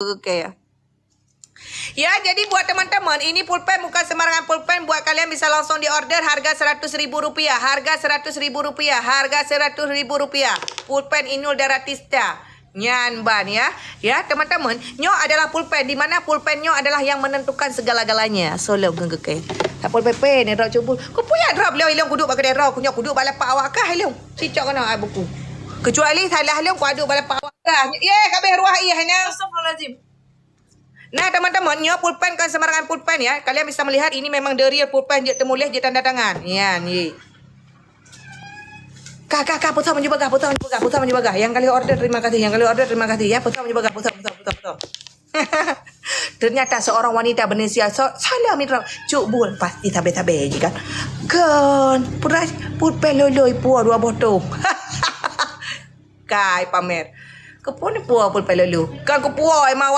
Okay. Ya, jadi buat teman-teman, ini pulpen bukan sembarangan pulpen. Buat kalian bisa langsung di order harga RM100.000. Harga RM100.000. Harga RM100.000. Pulpen Inul Daratista. Nyan ban ya. Ya, teman-teman, nyo adalah pulpen di mana pulpen nyo adalah yang menentukan segala-galanya. Solo ngeke. Tak pulpen pen ni rak cubul. Ku punya drop leo ilong kuduk pakai dero, kunyo kuduk bala pak awak kah ilong. Cicak kana ai buku. Kecuali salah ilong ku aduk bala pak awak kah. Ye, kabeh ruah iya hanya. Astagfirullahalazim. Nah teman-teman, nyo pulpen kan sembarangan pulpen ya. Kalian bisa melihat ini memang the real pulpen je tertulis je tanda tangan. Ya ni. Kak, putar menjebagah. Yang kali order terima kasih. Ya, putar menjebagah. Ternyata seorang wanita berinisial salah mitra cuk bul pasti tabe-tabe je kan. Kan, pulpen loloi puah dua botol. Kai pamer. Kepun puah pulpen lolo. Kan ku puah emang